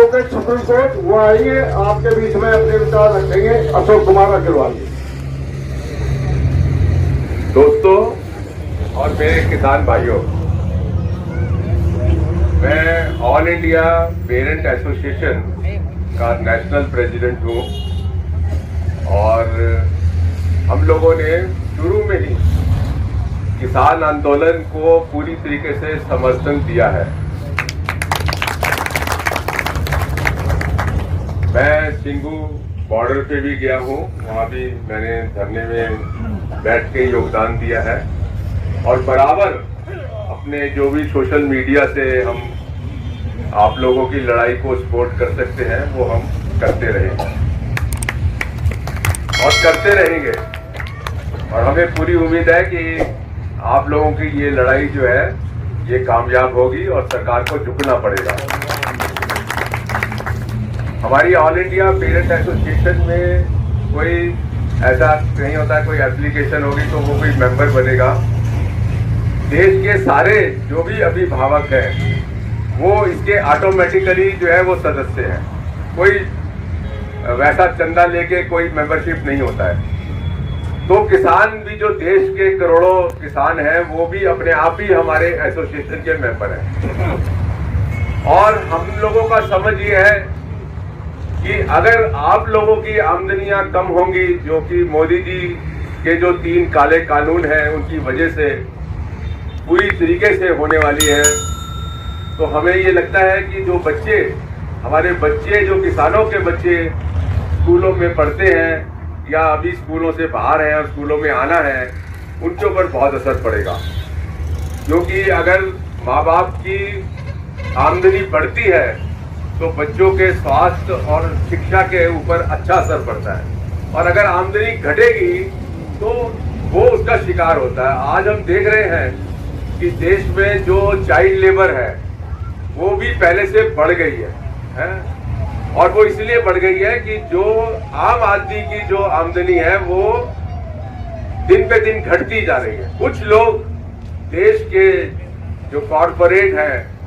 के supreme court वो आएंगे, आपके बीच में अपने विचार रखेंगे। अशोक कुमार अग्रवाल। दोस्तों और मेरे किसान भाइयों, मैं ऑल इंडिया पेरेंट एसोसिएशन का नेशनल प्रेसिडेंट हूँ और हम लोगों ने शुरू में ही किसान आंदोलन को पूरी तरीके से समर्थन दिया है। मैं सिंगू बॉर्डर पे भी गया हूँ, वहाँ भी मैंने धरने में बैठ के योगदान दिया है और बराबर अपने जो भी सोशल मीडिया से हम आप लोगों की लड़ाई को सपोर्ट कर सकते हैं वो हम करते रहे और करते रहेंगे। और हमें पूरी उम्मीद है कि आप लोगों की ये लड़ाई जो है ये कामयाब होगी और सरकार को झुकना पड़ेगा। हमारी ऑल इंडिया पेरेंट एसोसिएशन में कोई ऐसा नहीं होता है, कोई एप्लीकेशन होगी तो वो कोई मेंबर बनेगा। देश के सारे जो भी अभिभावक हैं वो इसके ऑटोमेटिकली जो है वो सदस्य हैं। कोई वैसा चंदा लेके कोई मेंबरशिप नहीं होता है। तो किसान भी जो देश के करोड़ों किसान हैं वो भी अपने आप ही हमारे एसोसिएशन के मेंबर हैं। और हम लोगों का समझ ये है कि अगर आप लोगों की आमदनियां कम होंगी, जो कि मोदी जी के जो 3 काले कानून हैं उनकी वजह से पूरी तरीके से होने वाली है, तो हमें ये लगता है कि जो बच्चे हमारे बच्चे जो किसानों के बच्चे स्कूलों में पढ़ते हैं या अभी स्कूलों से बाहर हैं और स्कूलों में आना है, उनके ऊपर बहुत असर पड़ेगा। क्योंकि अगर माँ बाप की आमदनी बढ़ती है तो बच्चों के स्वास्थ्य और शिक्षा के ऊपर अच्छा असर पड़ता है, और अगर आमदनी घटेगी तो वो उसका शिकार होता है। आज हम देख रहे हैं कि देश में जो चाइल्ड लेबर है वो भी पहले से बढ़ गई है? और वो इसलिए बढ़ गई है कि जो आम आदमी की जो आमदनी है वो दिन पे दिन घटती जा रही है। कुछ लोग देश के जो कॉरपोरेट हैं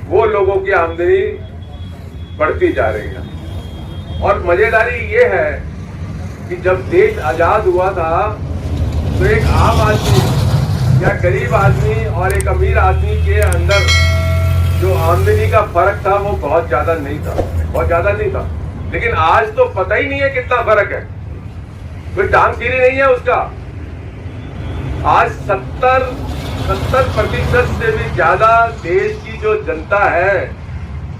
वो लोगों की आमदनी बढ़ती जा रही है। और मजेदारी ये है कि जब देश आजाद हुआ था तो एक आम आदमी या गरीब आदमी और एक अमीर आदमी के अंदर जो आमदनी का फर्क था वो बहुत ज्यादा नहीं था। लेकिन आज तो पता ही नहीं है कितना फर्क है, कोई टांगखीरी नहीं है उसका। आज 70% से भी ज्यादा देश की जो जनता है,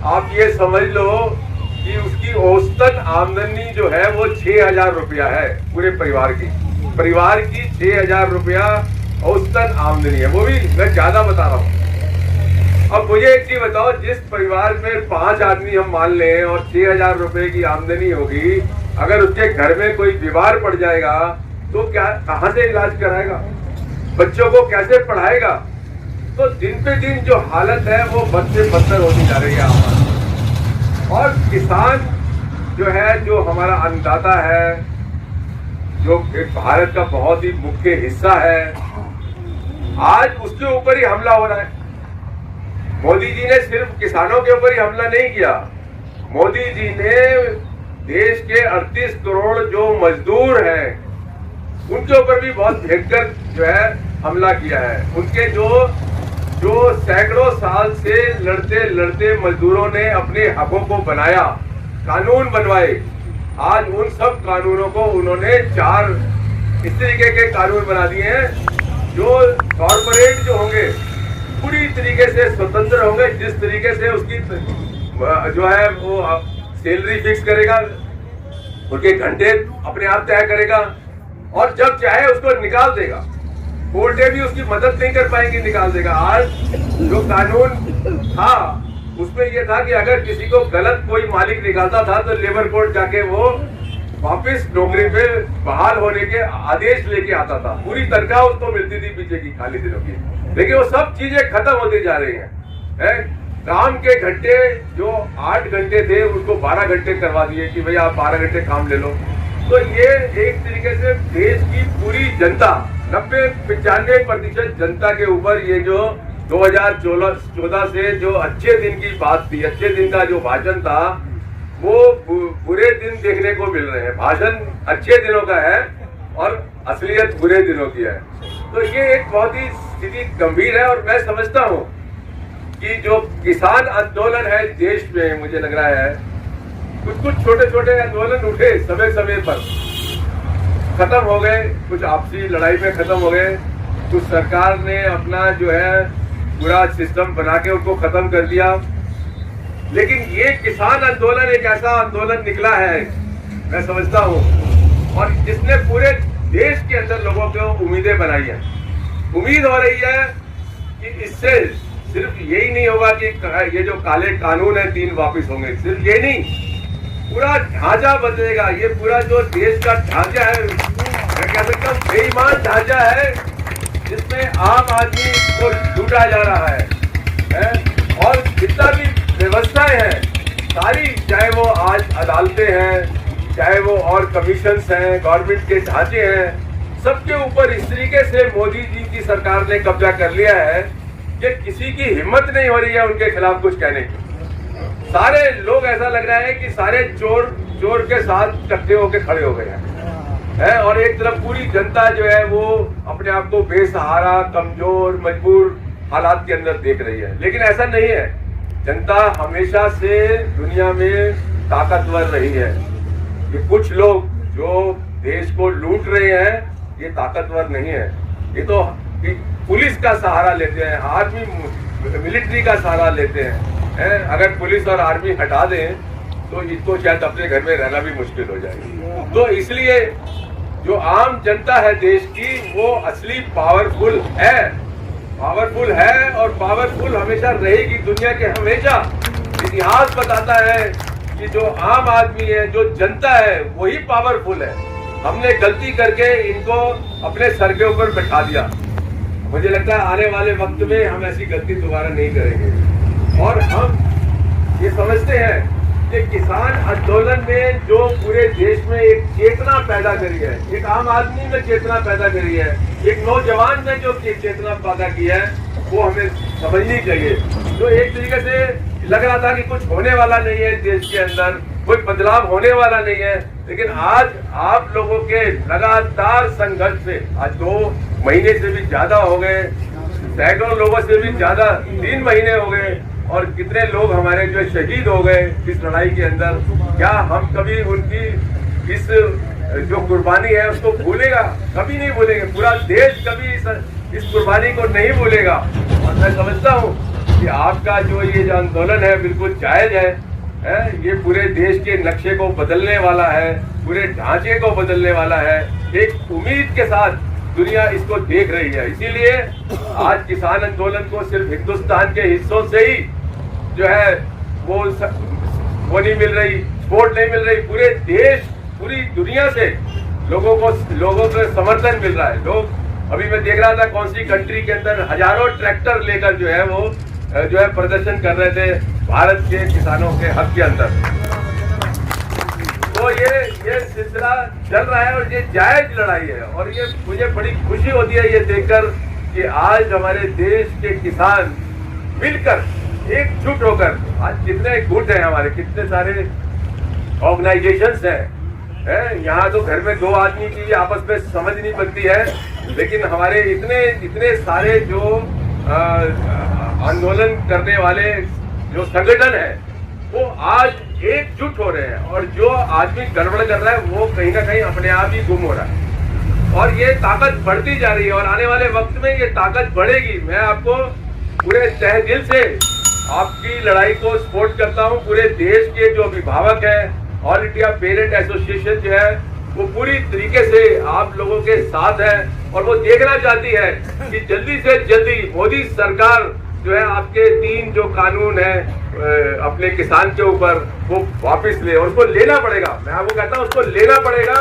आप ये समझ लो कि उसकी औसतन आमदनी जो है वो 6,000 रुपया है। पूरे परिवार की 6,000 रुपया औसतन आमदनी है। वो भी मैं ज्यादा बता रहा हूँ। अब मुझे एक चीज बताओ, जिस परिवार में 5 आदमी हम मान लें और 6,000 रुपए की आमदनी होगी, अगर उसके घर में कोई बीमार पड़ जाएगा तो क्या कहाँ से इलाज कराएगा, बच्चों को कैसे पढ़ाएगा? तो दिन पे दिन जो हालत है वो बद से बदतर होती जा रही है हमारी। और किसान जो है, जो हमारा अन्नदाता है, जो एक भारत का बहुत ही मुख्य हिस्सा है, आज उसके ऊपर ही हमला हो रहा है। मोदी जी ने सिर्फ किसानों के ऊपर ही हमला नहीं किया, मोदी जी ने देश के 38 करोड़ जो मजदूर हैं उनके ऊपर भी बहुत भयंकर जो है हमला किया है। उनके जो सैकड़ों साल से लड़ते मजदूरों ने अपने हकों को बनाया, कानून बनवाए, आज उन सब कानूनों को उन्होंने 4 इस तरीके के कानून बना दिए हैं जो कॉर्पोरेट जो होंगे पूरी तरीके से स्वतंत्र होंगे। जिस तरीके से उसकी जो है वो सैलरी फिक्स करेगा, उनके घंटे अपने आप तय करेगा और जब चाहे उसको निकाल देगा। कोर्टें भी उसकी मदद नहीं कर पाएंगी, निकाल देगा। आज जो कानून था उसमें यह था कि अगर किसी को गलत कोई मालिक निकालता था तो लेबर कोर्ट जाके वो वापस नौकरी पे बहाल होने के आदेश लेके आता था। पूरी तनख्वाह उसको मिलती थी पीछे की खाली दिनों की। लेकिन वो सब चीजें खत्म होती जा रही हैं। काम के घंटे जो 8 घंटे थे उनको 12 घंटे करवा दिए कि भैया आप 12 घंटे काम ले लो। तो ये एक तरीके से देश की पूरी जनता 90-95% जनता के ऊपर ये जो 2014 से जो अच्छे दिन की बात थी, अच्छे दिन का जो भाषण था, वो बुरे दिन देखने को मिल रहे हैं। भाषण अच्छे दिनों का है और असलियत बुरे दिनों की है। तो ये एक बहुत ही स्थिति गंभीर है। और मैं समझता हूँ कि जो किसान आंदोलन है देश में, मुझे लग रहा है कुछ छोटे छोटे आंदोलन उठे समय समय पर, खत्म हो गए, कुछ आपसी लड़ाई में खत्म हो गए, कुछ सरकार ने अपना जो है पूरा सिस्टम बना के उनको खत्म कर दिया। लेकिन ये किसान आंदोलन एक ऐसा आंदोलन निकला है, मैं समझता हूँ, और जिसने पूरे देश के अंदर लोगों को उम्मीदें बनाई है। उम्मीद हो रही है कि इससे सिर्फ यही नहीं होगा कि ये जो काले कानून है 3 वापिस होंगे, सिर्फ ये नहीं, पूरा ढांचा बदलेगा। ये पूरा जो देश का ढांचा है, मैं कह सकता हूँ बेईमान ढांचा है, जिसमें आम आदमी को लूटा जा रहा है? और जितना भी व्यवस्थाएं हैं सारी, चाहे वो आज अदालतें हैं, चाहे वो और कमीशंस हैं, गवर्नमेंट के ढांचे हैं, सबके ऊपर इस तरीके से मोदी जी की सरकार ने कब्जा कर लिया है कि किसी की हिम्मत नहीं हो रही है उनके खिलाफ कुछ कहने की। सारे लोग, ऐसा लग रहा है कि सारे चोर के साथ इकट्ठे होकर खड़े हो गए हैं, और एक तरफ पूरी जनता जो है वो अपने आप को बेसहारा, कमजोर, मजबूर हालात के अंदर देख रही है। लेकिन ऐसा नहीं है। जनता हमेशा से दुनिया में ताकतवर रही है। ये कुछ लोग जो देश को लूट रहे हैं, ये ताकतवर नहीं है। ये तो पुलिस का सहारा लेते हैं, आर्मी, मिलिट्री का सहारा लेते हैं। अगर पुलिस और आर्मी हटा दें तो इसको शायद अपने घर में रहना भी मुश्किल हो जाएगी। तो इसलिए जो आम जनता है देश की, वो असली पावरफुल है और पावरफुल हमेशा रहेगी दुनिया के। हमेशा इतिहास बताता है कि जो आम आदमी है, जो जनता है, वही पावरफुल है। हमने गलती करके इनको अपने सर के ऊपर बैठा दिया। मुझे लगता है आने वाले वक्त में हम ऐसी गलती दोबारा नहीं करेंगे। और हम ये समझते हैं कि किसान आंदोलन में जो पूरे देश में एक चेतना पैदा करी है, एक आम आदमी में चेतना पैदा करी है, एक नौजवान में जो चेतना पैदा की है, वो हमें समझनी चाहिए। तो एक तरीके से लग रहा था कि कुछ होने वाला नहीं है देश के अंदर, कोई बदलाव होने वाला नहीं है। लेकिन आज आप लोगों के लगातार संघर्ष से, आज 2 महीने से भी ज्यादा हो गए, सैकड़ों लोगों से भी ज्यादा 3 महीने हो गए, और कितने लोग हमारे जो शहीद हो गए इस लड़ाई के अंदर। क्या हम कभी उनकी इस जो कुर्बानी है उसको भूलेगा? कभी नहीं भूलेंगे। पूरा देश कभी इस कुर्बानी को नहीं भूलेगा। और मैं समझता हूँ कि आपका जो ये जो आंदोलन है बिल्कुल जायज है। ये पूरे देश के नक्शे को बदलने वाला है, पूरे ढांचे को बदलने वाला है। एक उम्मीद के साथ दुनिया इसको देख रही है। इसीलिए आज किसान आंदोलन को सिर्फ हिंदुस्तान के हिस्सों से ही जो है वो नहीं मिल रही, सपोर्ट नहीं मिल रही, पूरे देश, पूरी दुनिया से लोगों को समर्थन मिल रहा है। लोग, अभी मैं देख रहा था कौन सी कंट्री के अंदर हजारों ट्रैक्टर लेकर जो है वो जो है प्रदर्शन कर रहे थे भारत के किसानों के हक के अंदर। तो ये सिलसिला चल रहा है और ये जायज लड़ाई है। और ये मुझे बड़ी खुशी होती है ये देखकर कि आज हमारे देश के किसान मिलकर, एकजुट होकर, आज कितने गुट हैं हमारे, कितने सारे ऑर्गेनाइजेशंस हैं। यहाँ तो घर में 2 आदमी की आपस में समझ नहीं बनती है, लेकिन हमारे इतने सारे जो आंदोलन करने वाले जो संगठन है वो आज एकजुट हो रहे हैं। और जो आदमी गड़बड़ कर रहा है वो कहीं ना कहीं अपने आप ही गुम हो रहा है। और ये ताकत बढ़ती जा रही है और आने वाले वक्त में ये ताकत बढ़ेगी। मैं आपको पूरे तहे दिल से आपकी लड़ाई को सपोर्ट करता हूँ। पूरे देश के जो अभिभावक हैं, ऑल इंडिया पेरेंट एसोसिएशन जो है वो पूरी तरीके से आप लोगों के साथ है और वो देखना चाहती है कि जल्दी से जल्दी मोदी सरकार जो है आपके 3 जो कानून है अपने किसान के ऊपर वो वापस ले, और उसको लेना पड़ेगा। मैं आपको कहता हूँ उसको लेना पड़ेगा।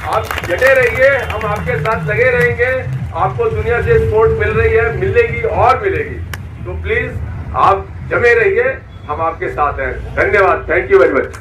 आप डटे रहिए, हम आपके साथ लगे रहेंगे। आपको दुनिया से सपोर्ट मिल रही है, मिलेगी और मिलेगी। तो प्लीज आप जमे रहिए, हम आपके साथ हैं। धन्यवाद, थैंक यू वेरी मच।